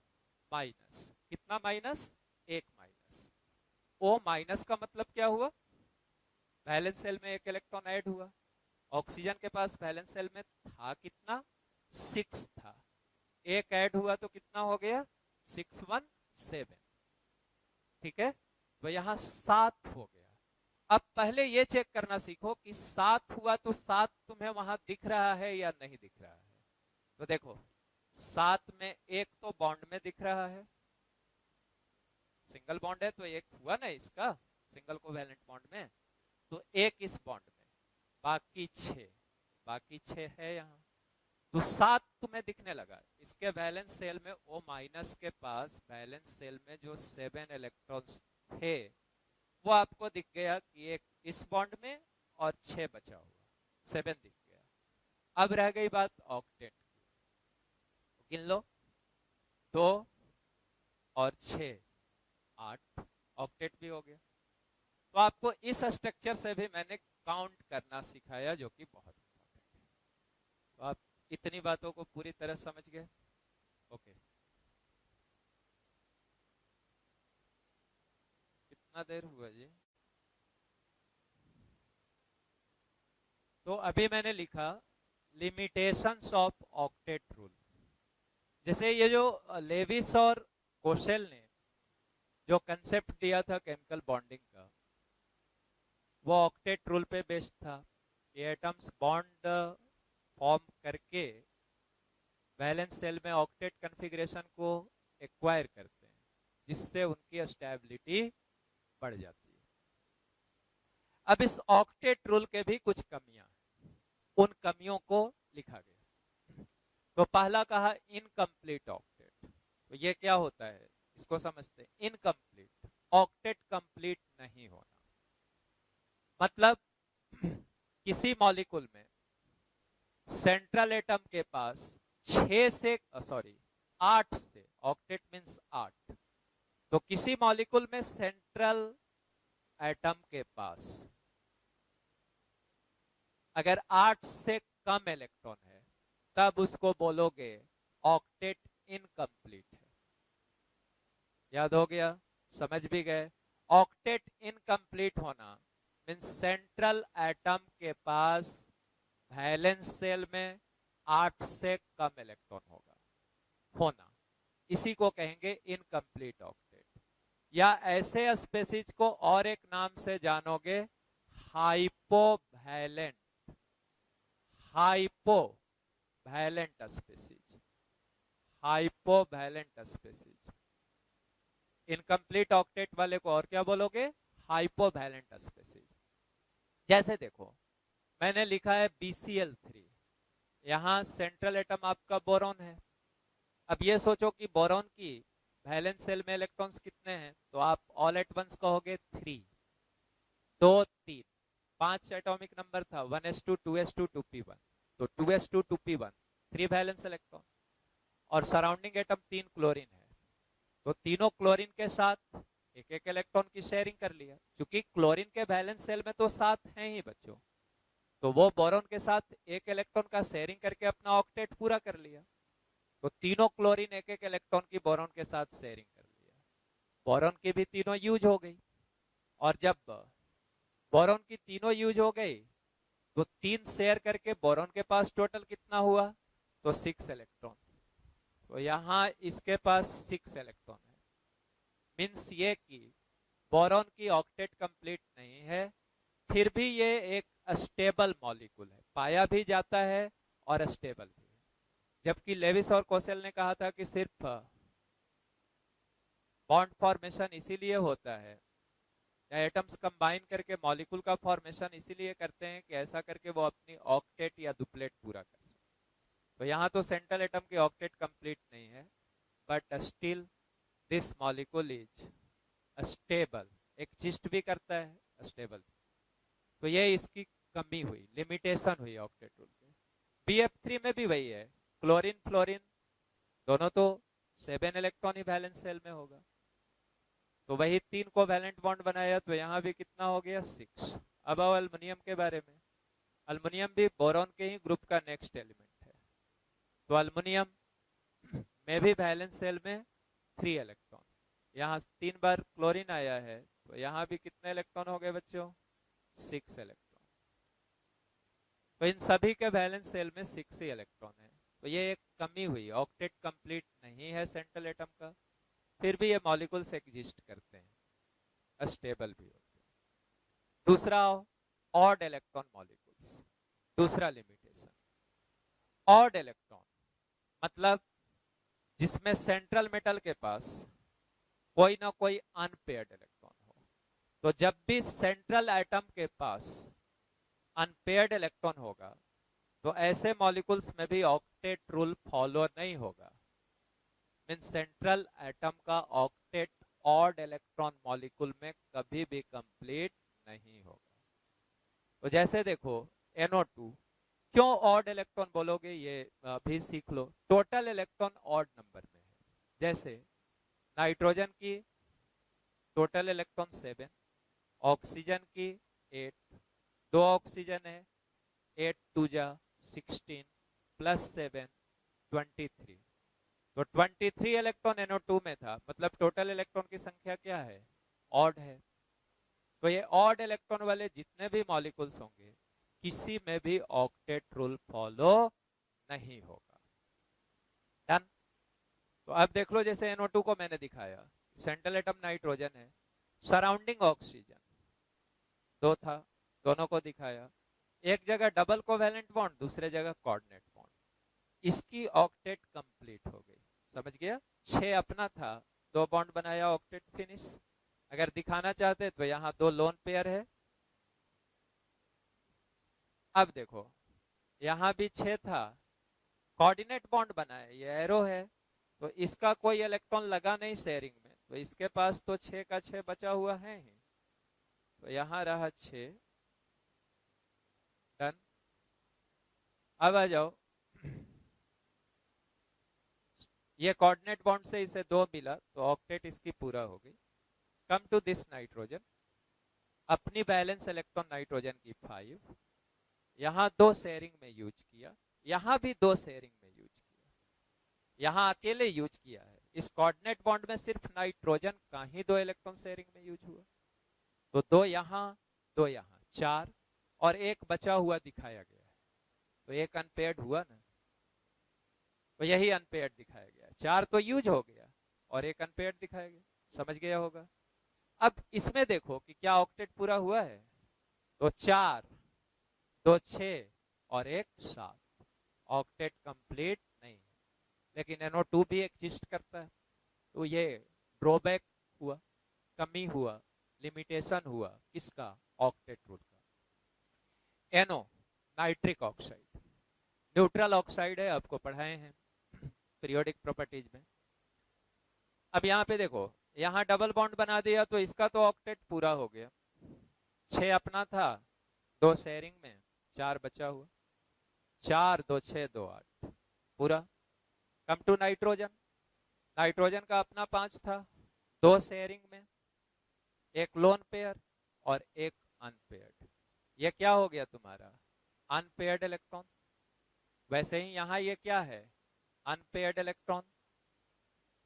माइनस, कितना माइनस, 1 माइनस। ओ माइनस का मतलब क्या हुआ, वैलेंस सेल में 1 इलेक्ट्रॉन ऐड हुआ। ऑक्सीजन के पास वैलेंस सेल में था कितना, 6 था, 1 ऐड हुआ तो कितना हो गया, 6 1 7, ठीक है। तो यहाँ 7 हो गया। अब पहले ये चेक करना सीखो कि 7 हुआ तो 7 तुम्हें वहां दिख रहा है या नहीं दिख रहा है। तो देखो 7 में एक तो बॉन्ड में दिख रहा है, सिंगल बॉन्ड है तो एक हुआ ना इसका, सिंगल कोवैलेंट बॉन्ड में, तो एक इस बॉन्ड में, बाकी 6, बाकी 6 है यहाँ, तो 7 तुम्हें दिखने लगा। इसके वैलेंस सेल में ओ माइनस के पास वैलेंस सेल में जो 7 इलेक्ट्रॉन्स थे वो आपको दिख गया कि एक इस बॉन्ड में और 6 बचा हुआ, 7 दिख गया। अब रह गई बात ऑक्टेट की, गिन लो, 2 और 6 8, ऑक्टेट भी हो गया। तो आपको इस स्ट्रक्चर से भी मैंने काउंट करना सिखाया, जो कि बहुत इंपॉर्टेंट है। तो आप इतनी बातों को पूरी तरह समझ गए, ओके। कितना देर हुआ जी, तो अभी मैंने लिखा लिमिटेशंस ऑफ ऑक्टेट रूल। जैसे ये जो लेविस और कोशेल ने जो कंसेप्ट दिया था केमिकल बॉन्डिंग का, वो ऑक्टेट रूल पे बेस्ड था। ये एटम्स बॉन्ड फॉर्म करके वैलेंस सेल में ऑक्टेट कॉन्फ़िगरेशन को एक्वायर करते हैं, जिससे उनकी स्टेबिलिटी बढ़ जाती है। अब इस ऑक्टेट रूल के भी कुछ कमियां हैं, उन कमियों को लिखा गया। तो पहला कहा इनकम्प्लीट ऑक्टेट, तो ये क्या होता है इसको समझते हैं। इनकम्प्लीट ऑक्टेट कंप्लीट नहीं होना, मतलब किसी मॉलिक्यूल में सेंट्रल एटम के पास 8 से, ऑक्टेट मींस 8, तो किसी मॉलिक्यूल में सेंट्रल एटम के पास अगर 8 से कम इलेक्ट्रॉन है तब उसको बोलोगे ऑक्टेट इनकम्प्लीट है। याद हो गया, समझ भी गए। ऑक्टेट इनकम्प्लीट होना मींस सेंट्रल एटम के पास वैलेंस सेल में 8 से कम इलेक्ट्रॉन होना, इसी को कहेंगे इनकम्प्लीट ऑक्टेट। या ऐसे स्पेसीज को और एक नाम से जानोगे, हाइपोवैलेंट, हाइपोवैलेंट स्पेसीज, हाइपोवैलेंट स्पेसीज। इनकम्प्लीट ऑक्टेट वाले को और क्या बोलोगे, हाइपोवैलेंट स्पेसीज। जैसे देखो मैंने लिखा है BCl3, यहां सेंट्रल एटम आपका बोरॉन है। अब ये सोचो कि बोरॉन की वैलेंस सेल में इलेक्ट्रॉन्स कितने हैं, तो आप ऑल एट वंस कहोगे 3, 2 3, 5 एटॉमिक नंबर था, 1s2 2s2 2p1, तो 2s2 2p1 3 वैलेंस इलेक्ट्रॉन, और सराउंडिंग एटम 3 क्लोरीन है, तो तीनों क्लोरीन के साथ एक एक इलेक्ट्रॉन की शेयरिंग कर लिया। क्योंकि क्लोरीन के वैलेंस सेल में तो 7 हैं ही बच्चों, तो वो बोरॉन के साथ एक इलेक्ट्रॉन का शेयरिंग करके अपना ऑक्टेट पूरा कर लिया। तो तीनों क्लोरीन एक एक इलेक्ट्रॉन की बोरॉन के साथ शेयरिंग कर लिया, बोरॉन की भी तीनों यूज हो गई। और जब बोरॉन की तीनों यूज हो गई तो 3 शेयर करके बोरॉन के पास टोटल कितना हुआ, तो 6 इलेक्ट्रॉन। तो यहां इसके पास 6 इलेक्ट्रॉन है, मीन्स ये कि बोरॉन की ऑक्टेट कंप्लीट नहीं है, फिर भी ये एक स्टेबल मॉलिक्यूल है, पाया भी जाता है और स्टेबल भी है। जबकि लेविस और कोसेल ने कहा था कि सिर्फ बॉन्ड फॉर्मेशन इसीलिए होता है, या एटम्स कंबाइन करके मॉलिक्यूल का फॉर्मेशन इसीलिए करते हैं कि ऐसा करके वो अपनी ऑक्टेट या डुप्लेट पूरा कर सके। तो यहाँ तो सेंट्रल एटम की ऑक्टेट कंप्लीट नहीं है, but still this molecule is stable, exist भी करता है, स्टेबल। तो ये इसकी कमी हुई, लिमिटेशन हुई ऑक्टेट रूल के। BF3 में भी वही है, क्लोरीन फ्लोरीन दोनों तो 7 इलेक्ट्रॉन ही वैलेंस सेल में होगा, तो वही 3 को वैलेंट बॉन्ड बनाया, तो यहाँ भी कितना हो गया 6। अब आओ अल्युमिनियम के बारे में। अल्युमिनियम भी बोरॉन के ही ग्रुप का नेक्स्ट एलिमेंट है, तो अल्युमिनियम में भी वैलेंस सेल में 3 इलेक्ट्रॉन, यहाँ 3 बार क्लोरीन आया है, तो यहाँ भी कितने इलेक्ट्रॉन हो गए बच्चों 6 इलेक्ट्रॉन। तो इन सभी के वैलेंस सेल में 6 ही इलेक्ट्रॉन है, तो ये एक कमी हुई, ऑक्टेट कंप्लीट नहीं है सेंट्रल एटम का, फिर भी ये मॉलिक्यूल्स एग्जिस्ट करते हैं, स्टेबल भी होते हैं। दूसरा ऑड इलेक्ट्रॉन मॉलिक्यूल्स, दूसरा लिमिटेशन। ऑड इलेक्ट्रॉन मतलब जिसमें सेंट्रल मेटल के पास कोई ना कोई अनपेयर्ड इलेक्ट्रॉन हो। तो जब भी सेंट्रल एटम के पास अनपेयर्ड इलेक्ट्रॉन होगा, तो ऐसे मॉलिक्यूल्स में भी ऑक्टेट रूल फॉलो नहीं होगा। मीन सेंट्रल एटम का ऑक्टेट ऑड इलेक्ट्रॉन मॉलिक्यूल में कभी भी कंप्लीट नहीं होगा। तो जैसे देखो NO2, क्यों ऑड इलेक्ट्रॉन बोलोगे ये भी सीख लो। टोटल इलेक्ट्रॉन ऑड नंबर में है, जैसे नाइट्रोजन की टोटल इलेक्ट्रॉन 7, ऑक्सीजन की 8, 2 ऑक्सीजन है, 8 2 जा 16 प्लस 7 23, तो 23 इलेक्ट्रॉन NO2 में था, मतलब टोटल इलेक्ट्रॉन की संख्या क्या है ऑड है। तो ये ऑड इलेक्ट्रॉन वाले जितने भी मॉलिक्यूल्स होंगे किसी में भी ऑक्टेट रूल फॉलो नहीं होगा। डन। तो अब देख लो जैसे NO2 को मैंने दिखाया, सेंट्रल एटम नाइट्रोजन है, सराउंडिंग ऑक्सीजन 2 था, दोनों को दिखाया, एक जगह डबल कोवैलेंट बॉन्ड, दूसरे जगह कोऑर्डिनेट बॉन्ड, इसकी ऑक्टेट कंप्लीट हो गई। समझ गया, 6 अपना था, 2 बॉन्ड बनाया, ऑक्टेट फिनिश। अगर दिखाना चाहते तो यहाँ 2 लोन पेयर है। अब देखो यहाँ भी 6 था, कोऑर्डिनेट बॉन्ड बनाया, ये एरो है, तो इसका कोई इलेक्ट्रॉन लगा नहीं शेयरिंग में, तो इसके पास तो 6 का 6 बचा हुआ है ही, तो यहाँ रहा 6। डन। अब आ जाओ, ये कोऑर्डिनेट बॉन्ड से इसे 2 मिला, तो ऑक्टेट इसकी पूरा हो गई। कम टू दिस नाइट्रोजन, अपनी बैलेंस इलेक्ट्रॉन नाइट्रोजन की 5, यहाँ 2 शेयरिंग में यूज किया, यहाँ भी 2 शेयरिंग में यूज किया, यहाँ अकेले यूज किया है। इस कोऑर्डिनेट बॉन्ड में सिर्फ नाइट्रोजन का ही 2 इलेक्ट्रॉन शेयरिंग में यूज हुआ, तो 2 यहाँ 2 यहाँ 4, और एक बचा हुआ दिखाया गया है, तो एक अनपेयर्ड हुआ ना, तो यही अनपेयर्ड दिखाया गया। 4 तो यूज हो गया और एक अनपेयर्ड दिखाया गया, समझ गया होगा। अब इसमें देखो कि क्या ऑक्टेट पूरा हुआ है, तो 4 2 6 और 1 7, ऑक्टेट कंप्लीट नहीं है। लेकिन NO2 भी एग्जिस्ट करता है, तो ये ड्रॉबैक हुआ, कमी हुआ, लिमिटेशन हुआ किसका, ऑक्टेट रूल का। NO nitric oxide, neutral oxide है, आपको पढ़ाए हैं पीरियोडिक प्रॉपर्टीज में। अब यहाँ पे देखो, यहाँ डबल बॉन्ड बना दिया, तो इसका तो ऑक्टेट पूरा हो गया, 6 अपना था, 2 शेयरिंग में, 4 बचा हुआ, 4 2 6 2 8 पूरा। कम टू नाइट्रोजन, नाइट्रोजन का अपना 5 था, 2 शेयरिंग में, एक लोन पेयर और एक अनपेयर्ड, ये क्या हो गया तुम्हारा अनपेयर्ड इलेक्ट्रॉन। वैसे ही यहाँ ये क्या है अनपेयर्ड इलेक्ट्रॉन,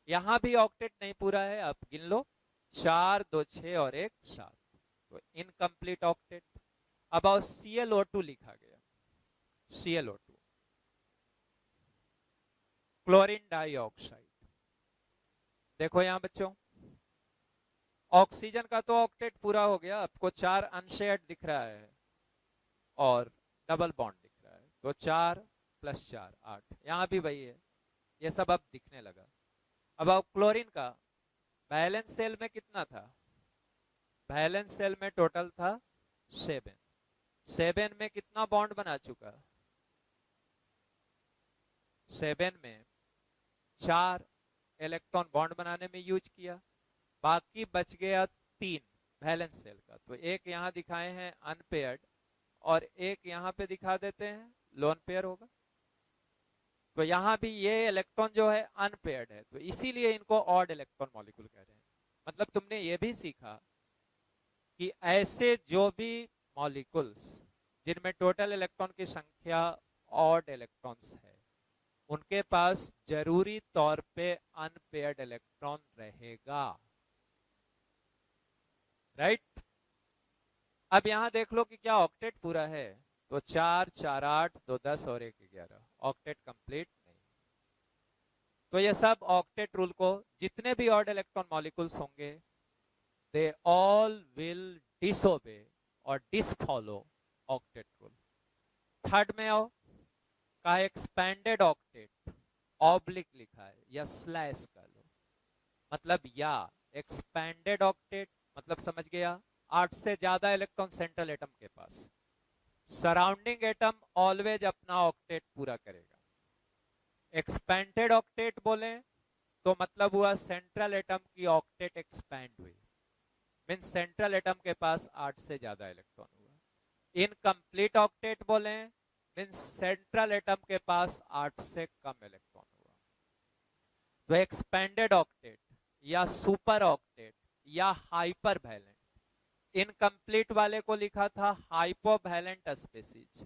यहां भी ऑक्टेट नहीं पूरा है, आप गिन लो, 4 2 6 और 1 7, तो इनकम्प्लीट ऑक्टेट। अब आओ ClO2 लिखा गया, ClO2 क्लोरीन डाइऑक्साइड। देखो यहां बच्चों, ऑक्सीजन का तो ऑक्टेट पूरा हो गया, आपको 4 अनशेयर्ड दिख रहा है और डबल बॉन्ड दिख रहा है, तो 4 + 4 8, यहां भी वही है, ये सब अब दिखने लगा। अब आप क्लोरीन का बैलेंस सेल में कितना था, बैलेंस सेल में टोटल था 7 में कितना बॉन्ड बना चुका, 7 में 4 इलेक्ट्रॉन बॉन्ड बनाने में यूज किया, बाकी बच गया 3 वैलेंस शेल का। तो एक यहां दिखाए हैं अनपेयर्ड और एक यहां पे दिखा देते हैं लोन पेयर होगा। तो यहां भी ये इलेक्ट्रॉन जो है अनपेयर्ड है, तो इसीलिए इनको ऑड इलेक्ट्रॉन मॉलिक्यूल कह रहे हैं। मतलब तुमने ये भी सीखा कि ऐसे जो भी मॉलिक्यूल्स जिनमें टोटल इलेक्ट्रॉन की संख्या ऑड इलेक्ट्रॉन्स है, उनके पास जरूरी तौर पे अनपेयर्ड इलेक्ट्रॉन रहेगा, राइट। अब यहां देख लो कि क्या ऑक्टेट पूरा है, तो 4 4 8 2 10 और 1 11, ऑक्टेट कंप्लीट नहीं। तो ये सब ऑक्टेट रूल को, जितने भी ऑड इलेक्ट्रॉन मॉलिक्यूल्स होंगे, दे ऑल विल डिसोबे और डिसफॉलो ऑक्टेट रूल। थर्ड में आओ, का एक्सपेंडेड ऑक्टेट, ऑब्लिक लिखा है या स्लैश कर लो, मतलब या एक्सपेंडेड ऑक्टेट मतलब समझ गया 8 से ज्यादा इलेक्ट्रॉन सेंट्रल एटम के पास, सराउंडिंग एटम ऑलवेज अपना ऑक्टेट पूरा करेगा। एक्सपेंडेड ऑक्टेट बोले तो मतलब हुआ सेंट्रल एटम की ऑक्टेट एक्सपैंड हुई, मींस सेंट्रल एटम के पास 8 से ज्यादा इलेक्ट्रॉन हुआ। इनकम्प्लीट ऑक्टेट बोले मींस सेंट्रल एटम के पास 8 से कम इलेक्ट्रॉन हुआ। तो एक्सपेंडेड ऑक्टेट या सुपर ऑक्टेट या हाइपर वैलेंट, इनकम्प्लीट वाले को लिखा था हाइपोवैलेंट स्पीसीज,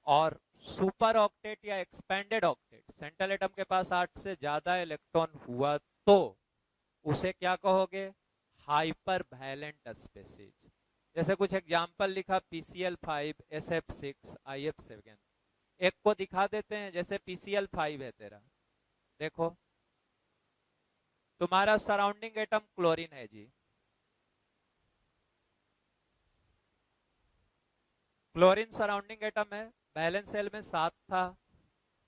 और सुपर ऑक्टेट या एक्सपेंडेड ऑक्टेट सेंट्रल एटम के पास 8 से ज्यादा इलेक्ट्रॉन हुआ तो उसे क्या कहोगे, हाइपर वैलेंट स्पीसीज। जैसे कुछ एग्जांपल लिखा PCl5, SF6, IF7। एक को दिखा देते हैं, जैसे PCl5 है तेरा, देखो तुम्हारा सराउंडिंग एटम क्लोरीन है जी, क्लोरीन सराउंडिंग एटम है, वैलेंस शेल में 7 था,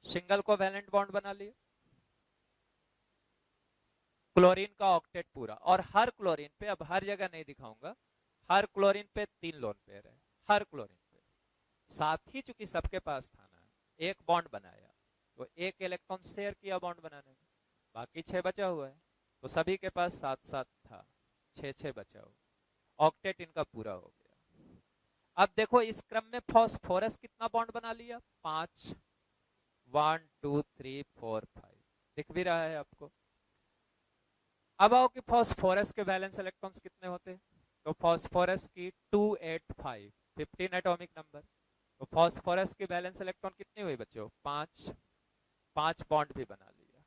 सिंगल को वैलेंट बॉन्ड बना लिया, क्लोरीन का ऑक्टेट पूरा। और हर क्लोरीन पे, अब हर जगह नहीं दिखाऊंगा, हर क्लोरीन पे 3 लोन पेयर है, हर क्लोरीन पे। साथ ही चूंकि सबके पास था ना, एक बॉन्ड बनाया तो एक इलेक्ट्रॉन शेयर किया बॉन्ड बनाने में, बाकी 6 बचा हुआ है, तो सभी के पास 7 7 था, 6 6 बचा हुआ, ऑक्टेट इनका पूरा हो गया। अब देखो इस क्रम में फॉस्फोरस कितना बॉन्ड बना लिया, 5, 1 2 3 4 5, दिख भी रहा है आपको। अब आओ कि फॉस्फोरस के वैलेंस इलेक्ट्रॉन्स कितने होते, तो फॉस्फोरस की 285, 15 एटॉमिक नंबर। तो फॉस्फोरस की वैलेंस इलेक्ट्रॉन कितनी हुई बच्चों, 5, 5 बॉन्ड भी बना लिया।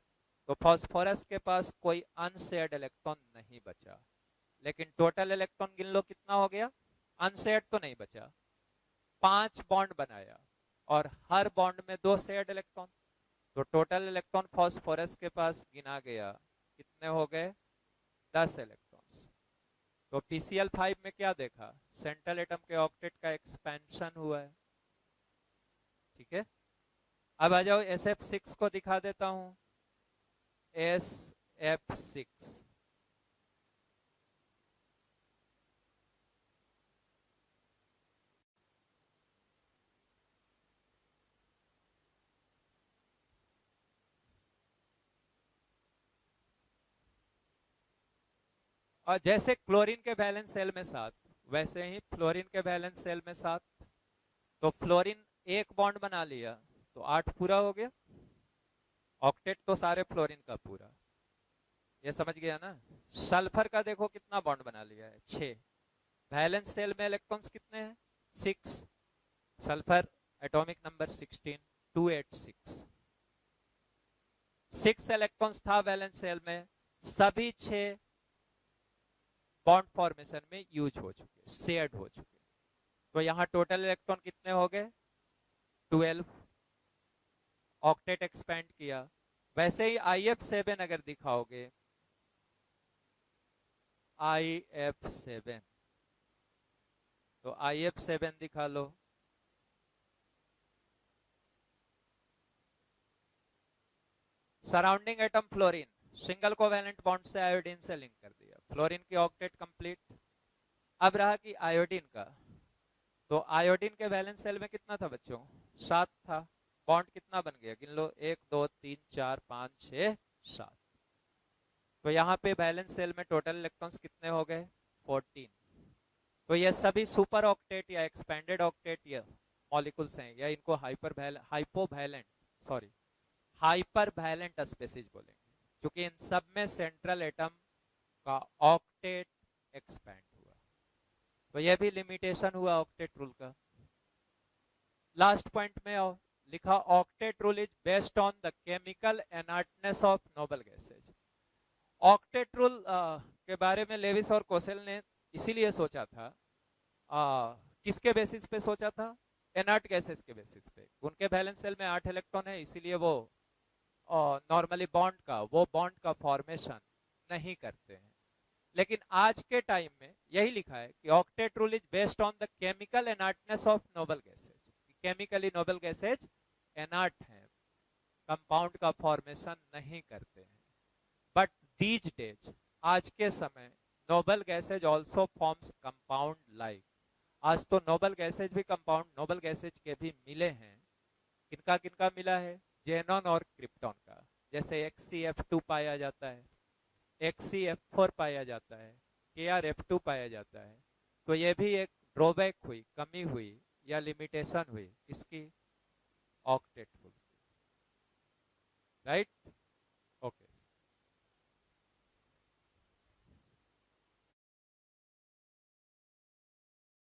तो फॉस्फोरस के पास कोई अनशेयर्ड इलेक्ट्रॉन नहीं बचा, लेकिन टोटल इलेक्ट्रॉन गिन लो कितना हो गया, अनशेयर्ड तो नहीं बचा, 5 बॉन्ड बनाया और हर बॉन्ड में 2 शेयर्ड इलेक्ट्रॉन, तो टोटल इलेक्ट्रॉन फॉस्फोरस के पास गिना गया कितने हो गए, 10 इलेक्ट्रॉन्स। तो PCl5 में क्या देखा, सेंट्रल एटम के ऑक्टेट का एक्सपेंशन हुआ है, ठीक है। अब आ जाओ SF6 को दिखा देता हूं, SF6 और जैसे क्लोरीन के वैलेंस शेल में 7, वैसे ही फ्लोरीन के वैलेंस शेल में 7। तो फ्लोरीन एक बॉन्ड बना लिया तो 8 पूरा हो गया, ऑक्टेट तो सारे फ्लोरीन का पूरा, ये समझ गया ना। सल्फर का देखो कितना बॉन्ड बना लिया है, 6, वैलेंस शेल में इलेक्ट्रॉन्स कितने हैं, 6, सल्फर एटॉमिक नंबर 16, 286, 6 इलेक्ट्रॉन्स था वैलेंस शेल में, सभी 6 बॉन्ड फॉर्मेशन में यूज हो चुके, शेयर्ड हो चुके। तो यहां टोटल इलेक्ट्रॉन कितने हो गए, 12, ऑक्टेट एक्सपेंड किया। वैसे ही IF7 अगर दिखाओगे, IF7, तो IF7 दिखा लो, surrounding atom fluorine, single covalent bond से आयोडीन से लिंक कर दिया, फ्लोरीन की ऑक्टेट कंप्लीट। अब रहा कि आयोडीन का, तो आयोडीन के वैलेंस शेल में कितना था बच्चों, 7 था, बॉन्ड कितना बन गया, गिन लो, 1 2 3 4 5 6 7। तो यहाँ पे वैलेंस शेल में टोटल इलेक्ट्रॉन्स कितने हो गए, 14। तो ये सभी सुपर ऑक्टेट या एक्सपेंडेड ऑक्टेट या मॉलिक्यूल्स हैं, या इनको हाइपर वैलेंट स्पेसीज बोलेंगे, क्योंकि इन सब में सेंट्रल एटम का ऑक्टेट एक्सपेंड हुआ। तो यह भी लिमिटेशन हुआ ऑक्टेट रूल का। लास्ट पॉइंट में लिखा, octet rule is based on the chemical inertness of noble gases. Octet rule के बारे में लेविस और कोसेल ने इसीलिए सोचा था, किसके बेसिस पे सोचा था, इनर्ट गैसेस के बेसिस पे। उनके वैलेंस शेल में 8 इलेक्ट्रॉन है, इसीलिए वो नॉर्मली बॉन्ड का फॉर्मेशन नहीं करते हैं। लेकिन आज के टाइम में यही लिखा है कि octet rule is based on the chemical inertness of noble gases. Chemically noble gases inert हैं, कंपाउंड का फॉर्मेशन नहीं करते हैं। बट दीज डेज, आज के समय, noble gases also forms compound like. आज तो नोबल गैसेज भी कंपाउंड नोबल गैसेज के भी मिले हैं। किनका किनका मिला है, जेनॉन और क्रिप्टॉन का। जैसे XCF2 पाया जाता है, XCF4 पाया जाता है, KrF2 पाया जाता है। तो ये भी एक ड्रॉबैक हुई, कमी हुई या लिमिटेशन हुई इसकी, ऑक्टेट रूल, राइट।